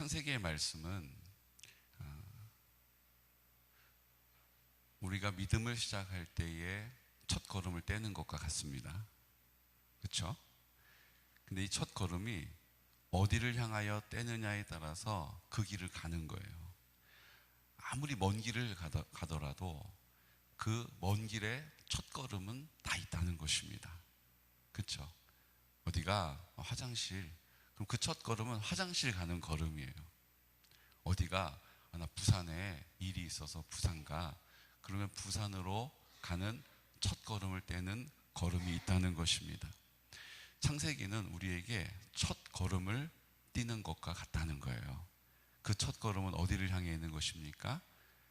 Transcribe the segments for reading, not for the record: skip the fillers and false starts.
창세기의 말씀은 우리가 믿음을 시작할 때에 첫 걸음을 떼는 것과 같습니다. 그렇죠? 근데 이 첫 걸음이 어디를 향하여 떼느냐에 따라서 그 길을 가는 거예요. 아무리 먼 길을 가더라도 그 먼 길에 첫 걸음은 다 있다는 것입니다. 그렇죠? 어디가 화장실, 그럼 그 첫 걸음은 화장실 가는 걸음이에요. 어디가 나 부산에 일이 있어서 부산 가, 그러면 부산으로 가는 첫 걸음을 떼는 걸음이 있다는 것입니다. 창세기는 우리에게 첫 걸음을 띄는 것과 같다는 거예요. 그 첫 걸음은 어디를 향해 있는 것입니까?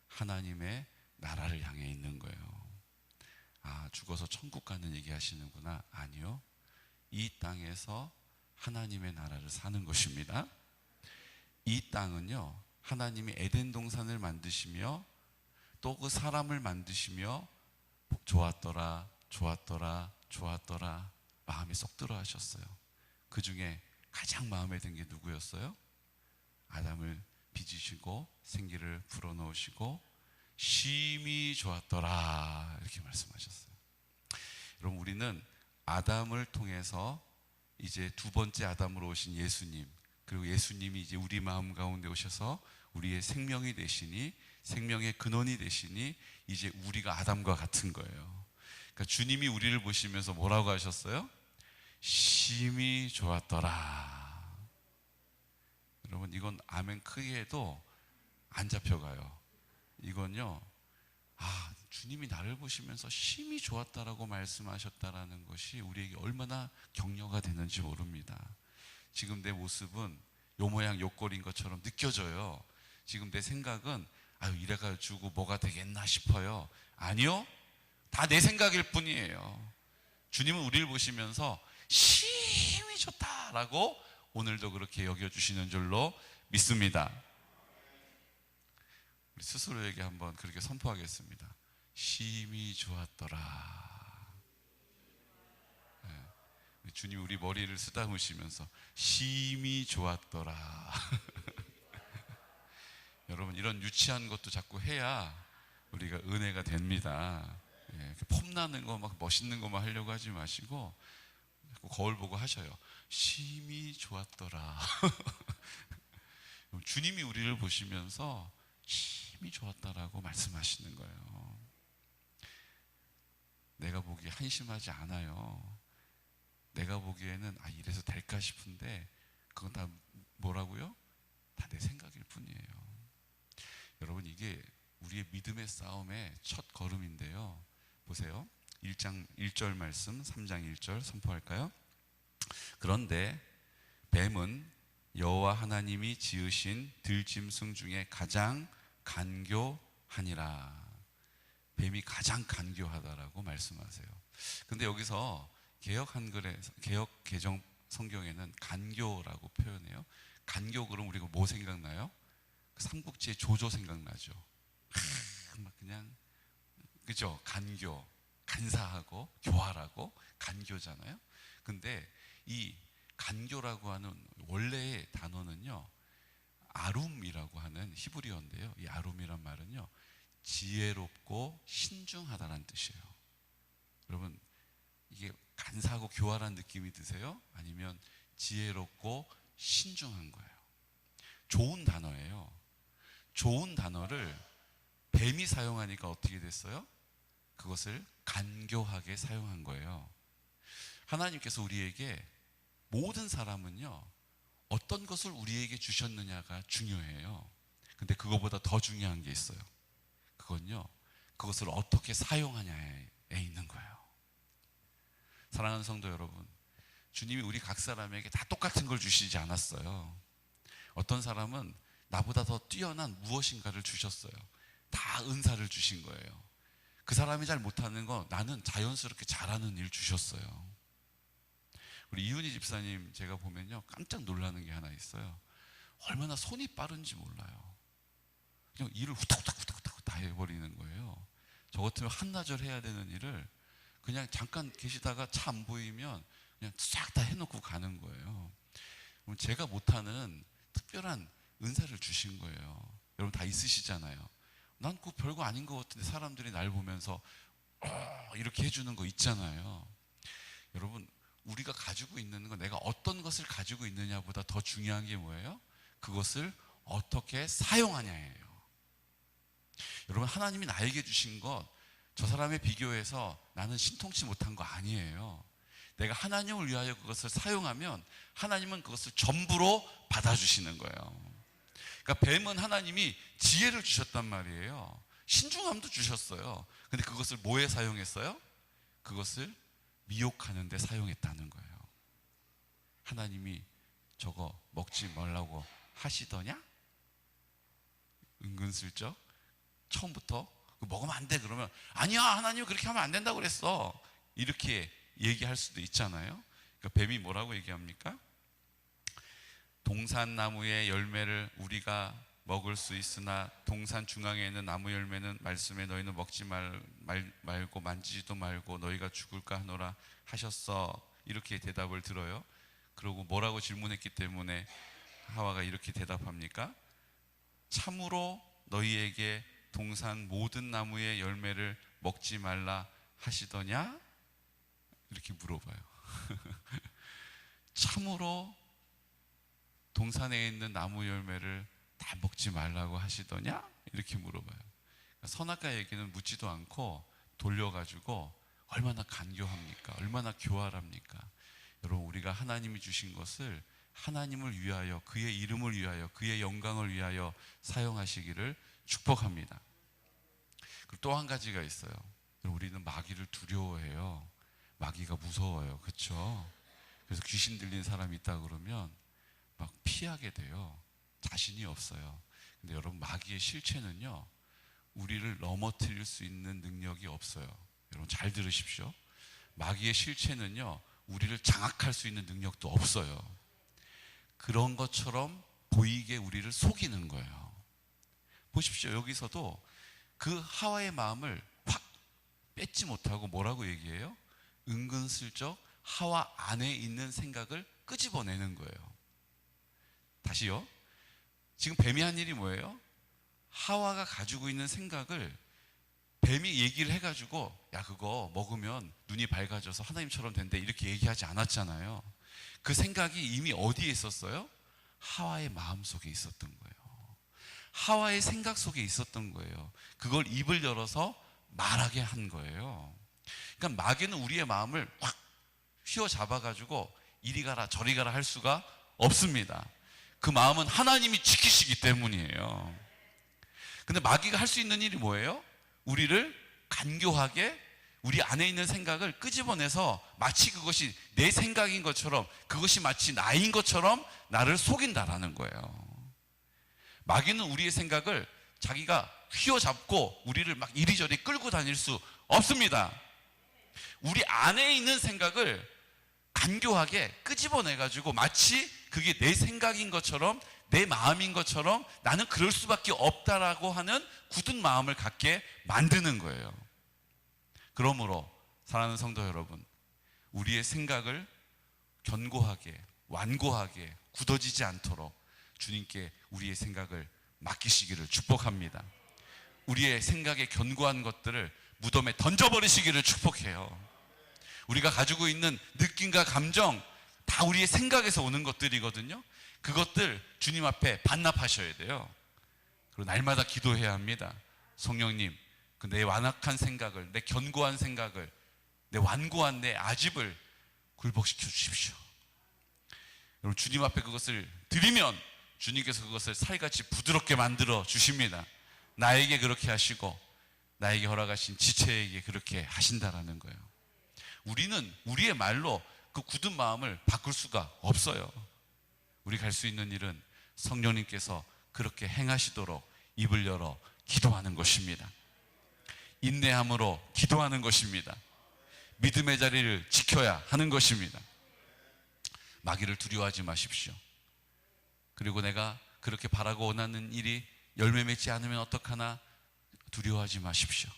하나님의 나라를 향해 있는 거예요. 아, 죽어서 천국 가는 얘기 하시는구나. 아니요. 이 땅에서 하나님의 나라를 사는 것입니다. 이 땅은요, 하나님이 에덴 동산을 만드시며 또 그 사람을 만드시며 좋았더라, 좋았더라, 좋았더라 마음에 쏙 들어 하셨어요. 그 중에 가장 마음에 든 게 누구였어요? 아담을 빚으시고 생기를 불어넣으시고 심히 좋았더라 이렇게 말씀하셨어요. 여러분, 우리는 아담을 통해서 이제 두 번째 아담으로 오신 예수님, 그리고 예수님이 이제 우리 마음 가운데 오셔서 우리의 생명이 되시니, 생명의 근원이 되시니 이제 우리가 아담과 같은 거예요. 그러니까 주님이 우리를 보시면서 뭐라고 하셨어요? 심히 좋았더라. 여러분, 이건 아멘 크게 해도 안 잡혀가요. 이건요, 주님이 나를 보시면서 심히 좋았다라고 말씀하셨다라는 것이 우리에게 얼마나 격려가 되는지 모릅니다. 지금 내 모습은 요 모양 요 꼴인 것처럼 느껴져요. 지금 내 생각은 이래가지고 뭐가 되겠나 싶어요. 아니요, 다 내 생각일 뿐이에요. 주님은 우리를 보시면서 심히 좋다라고 오늘도 그렇게 여겨주시는 줄로 믿습니다. 우리 스스로에게 한번 그렇게 선포하겠습니다. 심히 좋았더라. 네. 주님 우리 머리를 쓰다무시면서 심히 좋았더라. 여러분, 이런 유치한 것도 자꾸 해야 우리가 은혜가 됩니다. 폼나는 거 막 멋있는 것만 하려고 하지 마시고 거울 보고 하셔요. 심히 좋았더라. 주님이 우리를 보시면서 심히 좋았다라고 말씀하시는 거예요. 내가 보기에 한심하지 않아요. 내가 보기에는 이래서 될까 싶은데 그건 다 뭐라고요? 다 내 생각일 뿐이에요. 여러분, 이게 우리의 믿음의 싸움의 첫 걸음인데요. 보세요. 1장 1절 말씀, 3장 1절 선포할까요? 그런데 뱀은 여호와 하나님이 지으신 들짐승 중에 가장 간교하니라. 뱀이 가장 간교하다라고 말씀하세요. 근데 여기서 개역 개정 성경에는 간교라고 표현해요. 간교, 그럼 우리가 뭐 생각나요? 삼국지의 조조 생각나죠. 막 그냥, 그죠? 간교, 간사하고 교활하고 간교잖아요. 근데 이 간교라고 하는 원래의 단어는요, 아룸이라고 하는 히브리어인데요. 이 아룸이란 말은요, 지혜롭고 신중하다라는 뜻이에요. 여러분, 이게 간사하고 교활한 느낌이 드세요? 아니면 지혜롭고 신중한 거예요? 좋은 단어예요. 좋은 단어를 뱀이 사용하니까 어떻게 됐어요? 그것을 간교하게 사용한 거예요. 하나님께서 우리에게, 모든 사람은요, 어떤 것을 우리에게 주셨느냐가 중요해요. 근데 그거보다 더 중요한 게 있어요. 그건요, 그것을 어떻게 사용하냐에 있는 거예요. 사랑하는 성도 여러분, 주님이 우리 각 사람에게 다 똑같은 걸 주시지 않았어요. 어떤 사람은 나보다 더 뛰어난 무엇인가를 주셨어요. 다 은사를 주신 거예요. 그 사람이 잘 못하는 거 나는 자연스럽게 잘하는 일 주셨어요. 우리 이윤희 집사님 제가 보면요, 깜짝 놀라는 게 하나 있어요. 얼마나 손이 빠른지 몰라요. 그냥 일을 후딱후딱 다 해버리는 거예요. 저 같으면 한나절 해야 되는 일을 그냥 잠깐 계시다가 차 안 보이면 그냥 싹 다 해놓고 가는 거예요. 제가 못하는 특별한 은사를 주신 거예요. 여러분 다 있으시잖아요. 난 그거 별거 아닌 것 같은데 사람들이 날 보면서 이렇게 해주는 거 있잖아요. 여러분, 우리가 가지고 있는 건 내가 어떤 것을 가지고 있느냐보다 더 중요한 게 뭐예요? 그것을 어떻게 사용하냐예요. 여러분, 하나님이 나에게 주신 것, 저 사람에 비교해서 나는 신통치 못한 거 아니에요. 내가 하나님을 위하여 그것을 사용하면 하나님은 그것을 전부로 받아주시는 거예요. 그러니까 뱀은 하나님이 지혜를 주셨단 말이에요. 신중함도 주셨어요. 근데 그것을 뭐에 사용했어요? 그것을 미혹하는 데 사용했다는 거예요. 하나님이 저거 먹지 말라고 하시더냐? 은근슬쩍 처음부터 먹으면 안 돼 그러면 아니야, 하나님이 그렇게 하면 안 된다고 그랬어, 이렇게 얘기할 수도 있잖아요. 그러니까 뱀이 뭐라고 얘기합니까? 동산나무의 열매를 우리가 먹을 수 있으나 동산 중앙에 있는 나무 열매는 말씀에 너희는 먹지 말고 만지지도 말고 너희가 죽을까 하노라 하셨어, 이렇게 대답을 들어요. 그리고 뭐라고 질문했기 때문에 하와가 이렇게 대답합니까? 참으로 너희에게 동산 모든 나무의 열매를 먹지 말라 하시더냐? 이렇게 물어봐요. 참으로 동산에 있는 나무 열매를 다 먹지 말라고 하시더냐? 이렇게 물어봐요. 선악과 얘기는 묻지도 않고 돌려가지고 얼마나 간교합니까? 얼마나 교활합니까? 여러분, 우리가 하나님이 주신 것을 하나님을 위하여, 그의 이름을 위하여, 그의 영광을 위하여 사용하시기를 축복합니다. 그리고 또 한 가지가 있어요. 우리는 마귀를 두려워해요. 마귀가 무서워요. 그렇죠? 그래서 귀신 들린 사람이 있다 그러면 막 피하게 돼요. 자신이 없어요. 근데 여러분, 마귀의 실체는요, 우리를 넘어뜨릴 수 있는 능력이 없어요. 여러분 잘 들으십시오. 마귀의 실체는요, 우리를 장악할 수 있는 능력도 없어요. 그런 것처럼 보이게 우리를 속이는 거예요. 보십시오. 여기서도 그 하와의 마음을 확 뺏지 못하고 뭐라고 얘기해요? 은근슬쩍 하와 안에 있는 생각을 끄집어내는 거예요. 다시요. 지금 뱀이 한 일이 뭐예요? 하와가 가지고 있는 생각을 뱀이 얘기를 해가지고 야, 그거 먹으면 눈이 밝아져서 하나님처럼 된대, 이렇게 얘기하지 않았잖아요. 그 생각이 이미 어디에 있었어요? 하와의 마음 속에 있었던 거예요. 하와의 생각 속에 있었던 거예요. 그걸 입을 열어서 말하게 한 거예요. 그러니까 마귀는 우리의 마음을 확 휘어잡아가지고 이리 가라 저리 가라 할 수가 없습니다. 그 마음은 하나님이 지키시기 때문이에요. 근데 마귀가 할 수 있는 일이 뭐예요? 우리를 간교하게, 우리 안에 있는 생각을 끄집어내서 마치 그것이 내 생각인 것처럼, 그것이 마치 나인 것처럼 나를 속인다라는 거예요. 마귀는 우리의 생각을 자기가 휘어잡고 우리를 막 이리저리 끌고 다닐 수 없습니다. 우리 안에 있는 생각을 간교하게 끄집어내가지고 마치 그게 내 생각인 것처럼, 내 마음인 것처럼 나는 그럴 수밖에 없다라고 하는 굳은 마음을 갖게 만드는 거예요. 그러므로 사랑하는 성도 여러분, 우리의 생각을 견고하게, 완고하게, 굳어지지 않도록 주님께 우리의 생각을 맡기시기를 축복합니다. 우리의 생각에 견고한 것들을 무덤에 던져버리시기를 축복해요. 우리가 가지고 있는 느낌과 감정, 다 우리의 생각에서 오는 것들이거든요. 그것들 주님 앞에 반납하셔야 돼요. 그리고 날마다 기도해야 합니다. 성령님, 그 내 완악한 생각을, 내 견고한 생각을, 내 완고한 내 아집을 굴복시켜 주십시오. 여러분, 주님 앞에 그것을 드리면 주님께서 그것을 살같이 부드럽게 만들어 주십니다. 나에게 그렇게 하시고 나에게 허락하신 지체에게 그렇게 하신다라는 거예요. 우리는 우리의 말로 그 굳은 마음을 바꿀 수가 없어요. 우리가 할 수 있는 일은 성령님께서 그렇게 행하시도록 입을 열어 기도하는 것입니다. 인내함으로 기도하는 것입니다. 믿음의 자리를 지켜야 하는 것입니다. 마귀를 두려워하지 마십시오. 그리고 내가 그렇게 바라고 원하는 일이 열매 맺지 않으면 어떡하나 두려워하지 마십시오.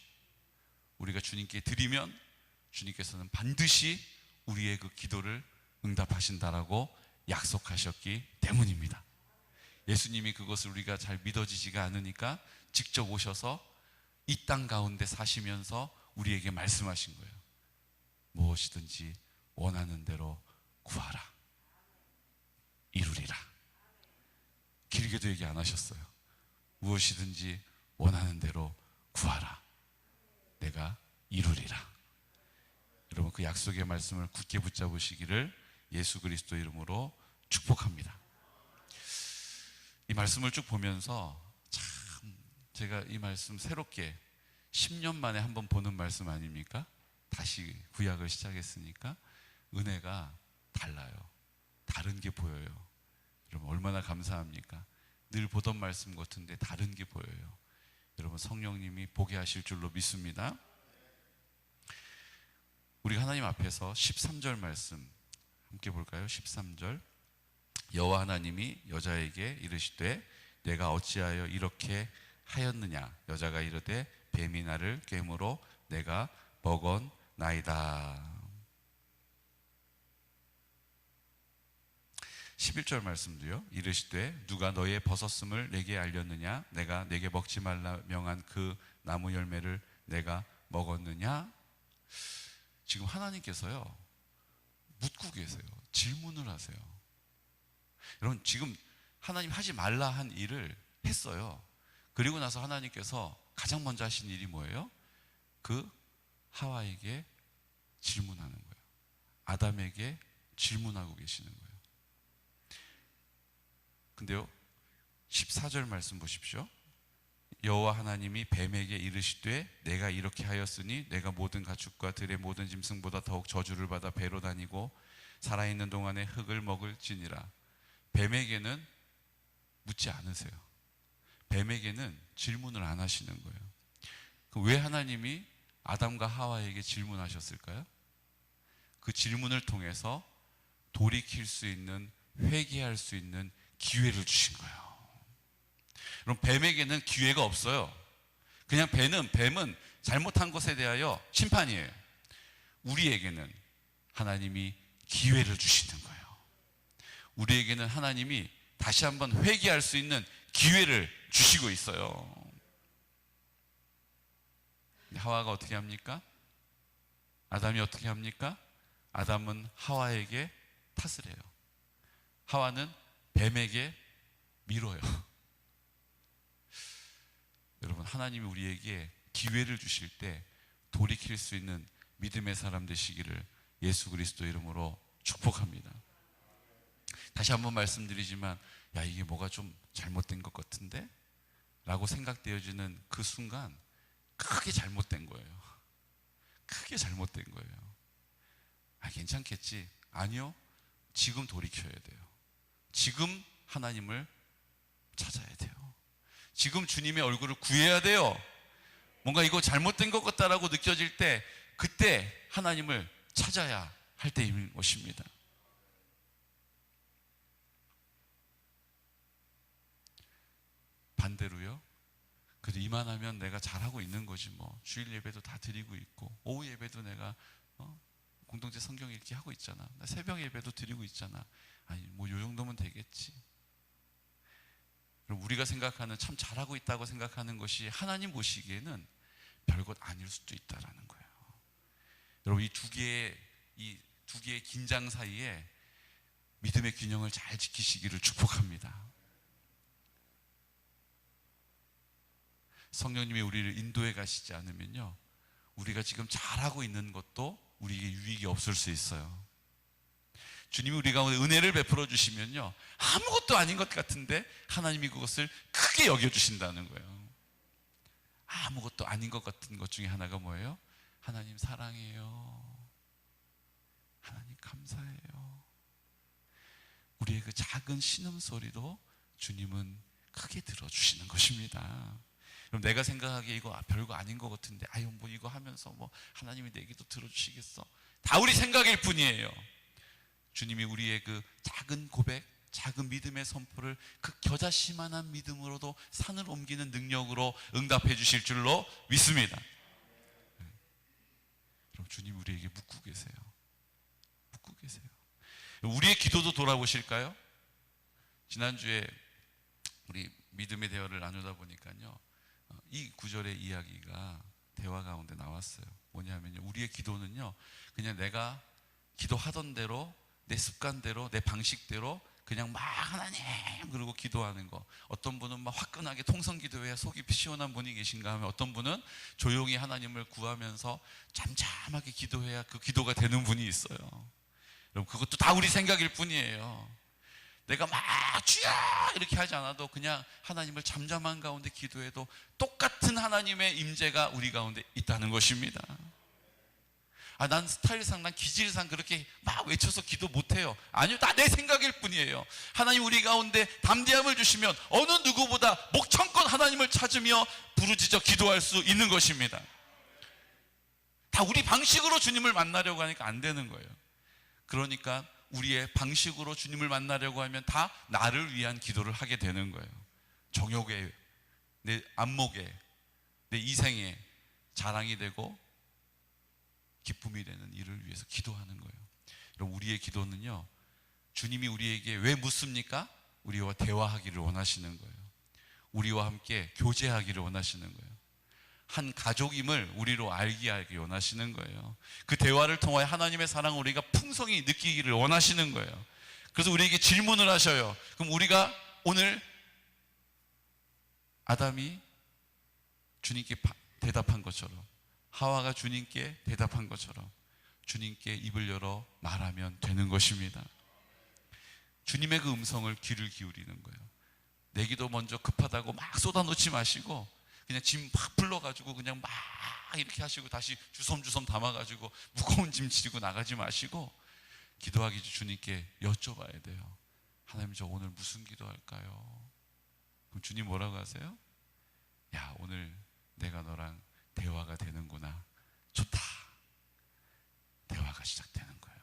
우리가 주님께 드리면 주님께서는 반드시 우리의 그 기도를 응답하신다라고 약속하셨기 때문입니다. 예수님이 그것을 우리가 잘 믿어지지가 않으니까 직접 오셔서 이 땅 가운데 사시면서 우리에게 말씀하신 거예요. 무엇이든지 원하는 대로 구하라. 이루리라. 길게도 얘기 안 하셨어요. 무엇이든지 원하는 대로 구하라. 내가 이루리라. 여러분, 그 약속의 말씀을 굳게 붙잡으시기를 예수 그리스도 이름으로 축복합니다. 이 말씀을 쭉 보면서 참 제가 이 말씀 새롭게 10년 만에 한번 보는 말씀 아닙니까? 다시 구약을 시작했으니까 은혜가 달라요. 다른 게 보여요. 여러분, 얼마나 감사합니까? 늘 보던 말씀 같은데 다른 게 보여요. 여러분, 성령님이 보게 하실 줄로 믿습니다. 우리 하나님 앞에서 13절 말씀 함께 볼까요? 13절. 여호와 하나님이 여자에게 이르시되 내가 어찌하여 이렇게 하였느냐? 여자가 이르되 뱀이 나를 꿰므로 내가 먹었나이다. 11절 말씀도요. 이르시되 누가 너의 벗었음을 내게 알렸느냐? 내가 내게 먹지 말라 명한 그 나무 열매를 내가 먹었느냐? 지금 하나님께서요 묻고 계세요. 질문을 하세요. 여러분, 지금 하나님 하지 말라 한 일을 했어요. 그리고 나서 하나님께서 가장 먼저 하신 일이 뭐예요? 그 하와에게 질문하는 거예요. 아담에게 질문하고 계시는 거예요. 근데요 14절 말씀 보십시오. 여호와 하나님이 뱀에게 이르시되 내가 이렇게 하였으니 내가 모든 가축과 들의 모든 짐승보다 더욱 저주를 받아 배로 다니고 살아있는 동안에 흙을 먹을지니라. 뱀에게는 묻지 않으세요. 뱀에게는 질문을 안 하시는 거예요. 그럼 왜 하나님이 아담과 하와에게 질문하셨을까요? 그 질문을 통해서 돌이킬 수 있는, 회개할 수 있는 기회를 주신 거예요. 그럼 뱀에게는 기회가 없어요. 그냥 뱀은 잘못한 것에 대하여 심판이에요. 우리에게는 하나님이 기회를 주시는 거예요. 우리에게는 하나님이 다시 한번 회개할 수 있는 기회를 주시고 있어요. 하와가 어떻게 합니까? 아담이 어떻게 합니까? 아담은 하와에게 탓을 해요. 하와는 뱀에게 밀어요. 여러분, 하나님이 우리에게 기회를 주실 때 돌이킬 수 있는 믿음의 사람 되시기를 예수 그리스도 이름으로 축복합니다. 다시 한번 말씀드리지만, 야, 이게 뭐가 좀 잘못된 것 같은데? 라고 생각되어지는 그 순간 크게 잘못된 거예요. 크게 잘못된 거예요. 아, 괜찮겠지? 아니요. 지금 돌이켜야 돼요. 지금 하나님을 찾아야 돼요. 지금 주님의 얼굴을 구해야 돼요. 뭔가 이거 잘못된 것 같다라고 느껴질 때 그때 하나님을 찾아야 할 때인 것입니다. 반대로요, 그래도 이만하면 내가 잘하고 있는 거지 뭐. 주일 예배도 다 드리고 있고, 오후 예배도 내가 공동체 성경 읽기 하고 있잖아. 나 새벽 예배도 드리고 있잖아. 아니 뭐 요 정도면 되겠지. 그럼 우리가 생각하는, 참 잘하고 있다고 생각하는 것이 하나님 보시기에는 별것 아닐 수도 있다라는 거예요. 여러분, 이 두 개의 긴장 사이에 믿음의 균형을 잘 지키시기를 축복합니다. 성령님이 우리를 인도해 가시지 않으면요, 우리가 지금 잘하고 있는 것도 우리에게 유익이 없을 수 있어요. 주님이 우리 가운데 은혜를 베풀어 주시면요, 아무것도 아닌 것 같은데 하나님이 그것을 크게 여겨주신다는 거예요. 아무것도 아닌 것 같은 것 중에 하나가 뭐예요? 하나님 사랑해요. 하나님 감사해요. 우리의 그 작은 신음소리도 주님은 크게 들어주시는 것입니다. 그럼 내가 생각하기에 이거 별거 아닌 것 같은데, 아유 뭐 이거 하면서 뭐 하나님이 내 얘기도 들어주시겠어? 다 우리 생각일 뿐이에요. 주님이 우리의 그 작은 고백, 작은 믿음의 선포를 그 겨자씨만한 믿음으로도 산을 옮기는 능력으로 응답해 주실 줄로 믿습니다. 그럼 주님 우리에게 묻고 계세요. 묻고 계세요. 우리의 기도도 돌아보실까요? 지난주에 우리 믿음의 대화를 나누다 보니까요, 이 구절의 이야기가 대화 가운데 나왔어요. 뭐냐면요, 우리의 기도는요, 그냥 내가 기도하던 대로, 내 습관대로, 내 방식대로 그냥 막 하나님 그러고 기도하는 거. 어떤 분은 막 화끈하게 통성 기도해야 속이 시원한 분이 계신가 하면, 어떤 분은 조용히 하나님을 구하면서 잠잠하게 기도해야 그 기도가 되는 분이 있어요. 여러분, 그것도 다 우리 생각일 뿐이에요. 내가 막 주여 이렇게 하지 않아도 그냥 하나님을 잠잠한 가운데 기도해도 똑같은 하나님의 임재가 우리 가운데 있다는 것입니다. 난 스타일상, 난 기질상 그렇게 막 외쳐서 기도 못해요. 아니요, 다 내 생각일 뿐이에요. 하나님 우리 가운데 담대함을 주시면 어느 누구보다 목청껏 하나님을 찾으며 부르짖어 기도할 수 있는 것입니다. 다 우리 방식으로 주님을 만나려고 하니까 안 되는 거예요. 그러니까 우리의 방식으로 주님을 만나려고 하면 다 나를 위한 기도를 하게 되는 거예요. 정욕에, 내 안목에, 내 이생에 자랑이 되고 기쁨이 되는 일을 위해서 기도하는 거예요. 여러분, 우리의 기도는요, 주님이 우리에게 왜 묻습니까? 우리와 대화하기를 원하시는 거예요. 우리와 함께 교제하기를 원하시는 거예요. 한 가족임을 우리로 알게 원하시는 거예요. 그 대화를 통하여 하나님의 사랑을 우리가 풍성히 느끼기를 원하시는 거예요. 그래서 우리에게 질문을 하셔요. 그럼 우리가 오늘 아담이 주님께 대답한 것처럼, 하와가 주님께 대답한 것처럼 주님께 입을 열어 말하면 되는 것입니다. 주님의 그 음성을 귀를 기울이는 거예요. 내 기도 먼저 급하다고 막 쏟아놓지 마시고 그냥 짐 막 불러가지고 그냥 막 이렇게 하시고 다시 주섬주섬 담아가지고 무거운 짐 지고 나가지 마시고 기도하기 전 주님께 여쭤봐야 돼요. 하나님, 저 오늘 무슨 기도할까요? 그럼 주님 뭐라고 하세요? 야, 오늘 내가 너랑 대화가 되는구나. 좋다. 대화가 시작되는 거예요.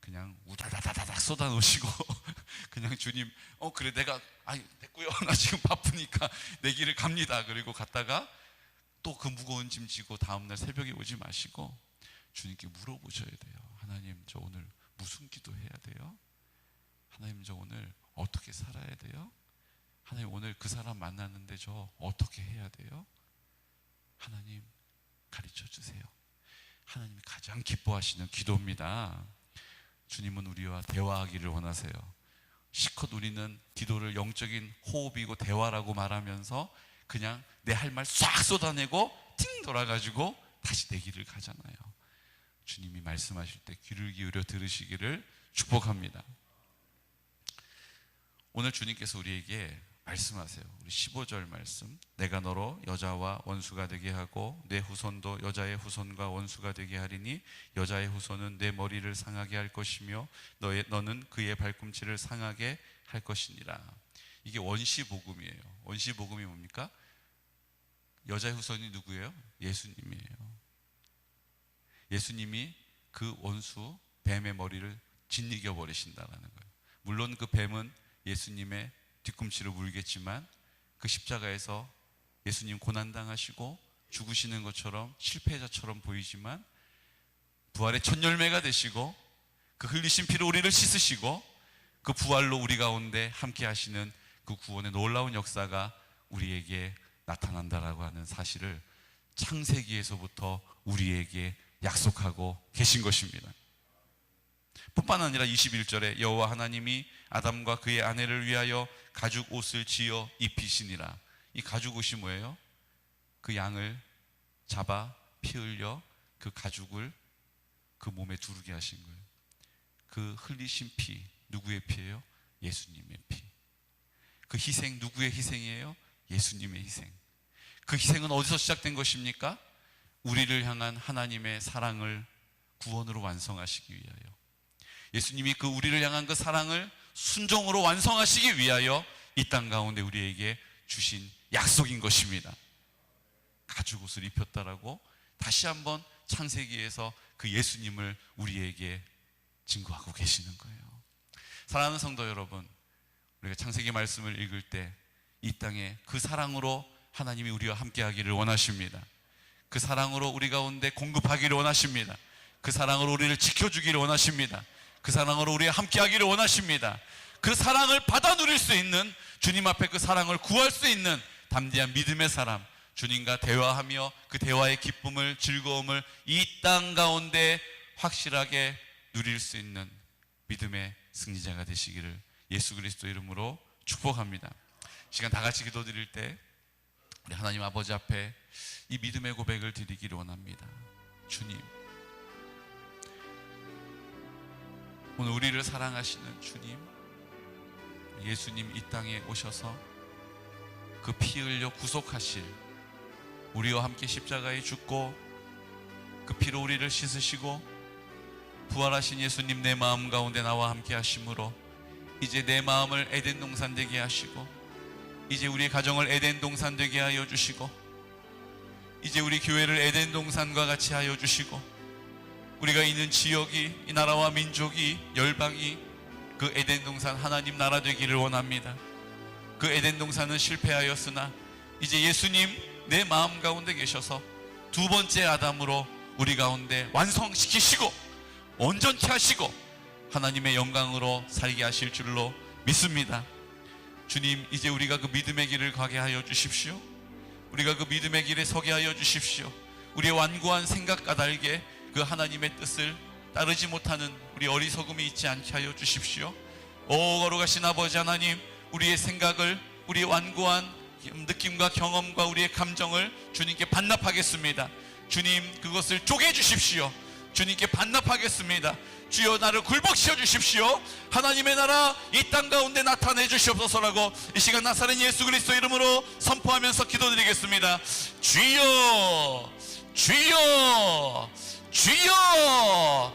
그냥 우다다다닥 쏟아놓으시고 그냥 주님, 그래 내가 됐고요. 나 지금 바쁘니까 내 길을 갑니다. 그리고 갔다가 또 그 무거운 짐 지고 다음날 새벽에 오지 마시고 주님께 물어보셔야 돼요. 하나님, 저 오늘 무슨 기도해야 돼요? 하나님, 저 오늘 어떻게 살아야 돼요? 하나님, 오늘 그 사람 만났는데 저 어떻게 해야 돼요? 하나님, 가르쳐 주세요. 하나님이 가장 기뻐하시는 기도입니다. 주님은 우리와 대화하기를 원하세요. 실컷 우리는 기도를 영적인 호흡이고 대화라고 말하면서 그냥 내 할 말 싹 쏟아내고 팅 돌아가지고 다시 내 길을 가잖아요. 주님이 말씀하실 때 귀를 기울여 들으시기를 축복합니다. 오늘 주님께서 우리에게 말씀하세요. 우리 15절 말씀. 내가 너로 여자와 원수가 되게 하고 내 후손도 여자의 후손과 원수가 되게 하리니 여자의 후손은 내 머리를 상하게 할 것이며 너는 그의 발꿈치를 상하게 할 것이니라. 이게 원시복음이에요. 원시복음이 뭡니까? 여자의 후손이 누구예요? 예수님이에요. 예수님이 그 원수 뱀의 머리를 짓이겨 버리신다라는 거예요. 물론 그 뱀은 예수님의 뒤꿈치를 물겠지만 그 십자가에서 예수님 고난당하시고 죽으시는 것처럼 실패자처럼 보이지만 부활의 첫 열매가 되시고 그 흘리신 피로 우리를 씻으시고 그 부활로 우리 가운데 함께 하시는 그 구원의 놀라운 역사가 우리에게 나타난다라고 하는 사실을 창세기에서부터 우리에게 약속하고 계신 것입니다. 뿐만 아니라 21절에 여호와 하나님이 아담과 그의 아내를 위하여 가죽 옷을 지어 입히시니라. 이 가죽 옷이 뭐예요? 그 양을 잡아 피 흘려 그 가죽을 그 몸에 두르게 하신 거예요. 그 흘리신 피, 누구의 피예요? 예수님의 피. 그 희생, 누구의 희생이에요? 예수님의 희생. 그 희생은 어디서 시작된 것입니까? 우리를 향한 하나님의 사랑을 구원으로 완성하시기 위하여, 예수님이 그 우리를 향한 그 사랑을 순종으로 완성하시기 위하여 이 땅 가운데 우리에게 주신 약속인 것입니다. 가죽옷을 입혔다라고 다시 한번 창세기에서 그 예수님을 우리에게 증거하고 계시는 거예요. 사랑하는 성도 여러분, 우리가 창세기 말씀을 읽을 때 이 땅에 그 사랑으로 하나님이 우리와 함께 하기를 원하십니다. 그 사랑으로 우리 가운데 공급하기를 원하십니다. 그 사랑으로 우리를 지켜주기를 원하십니다. 그 사랑으로 우리와 함께 하기를 원하십니다. 그 사랑을 받아 누릴 수 있는 주님 앞에 그 사랑을 구할 수 있는 담대한 믿음의 사람, 주님과 대화하며 그 대화의 기쁨을, 즐거움을 이 땅 가운데 확실하게 누릴 수 있는 믿음의 승리자가 되시기를 예수 그리스도 이름으로 축복합니다. 시간 다 같이 기도드릴 때 우리 하나님 아버지 앞에 이 믿음의 고백을 드리기를 원합니다. 주님, 오늘 우리를 사랑하시는 주님, 예수님 이 땅에 오셔서 그 피 흘려 구속하실, 우리와 함께 십자가에 죽고 그 피로 우리를 씻으시고 부활하신 예수님 내 마음 가운데 나와 함께 하심으로 이제 내 마음을 에덴 동산 되게 하시고, 이제 우리 가정을 에덴 동산 되게 하여 주시고, 이제 우리 교회를 에덴 동산과 같이 하여 주시고, 우리가 있는 지역이, 이 나라와 민족이, 열방이 그 에덴 동산 하나님 나라 되기를 원합니다. 그 에덴 동산은 실패하였으나 이제 예수님 내 마음 가운데 계셔서 두 번째 아담으로 우리 가운데 완성시키시고 온전케 하시고 하나님의 영광으로 살게 하실 줄로 믿습니다. 주님, 이제 우리가 그 믿음의 길을 가게 하여 주십시오. 우리가 그 믿음의 길에 서게 하여 주십시오. 우리의 완고한 생각 까닭에 그 하나님의 뜻을 따르지 못하는 우리 어리석음이 있지 않게 하여 주십시오. 오 거룩하신 아버지 하나님, 우리의 생각을, 우리의 완고한 느낌과 경험과 우리의 감정을 주님께 반납하겠습니다. 주님, 그것을 쪼개 주십시오. 주님께 반납하겠습니다. 주여, 나를 굴복시켜 주십시오. 하나님의 나라 이 땅 가운데 나타내 주시옵소서라고 이 시간 나사렛 예수 그리스도 이름으로 선포하면서 기도드리겠습니다. 주여, 주여, 주여.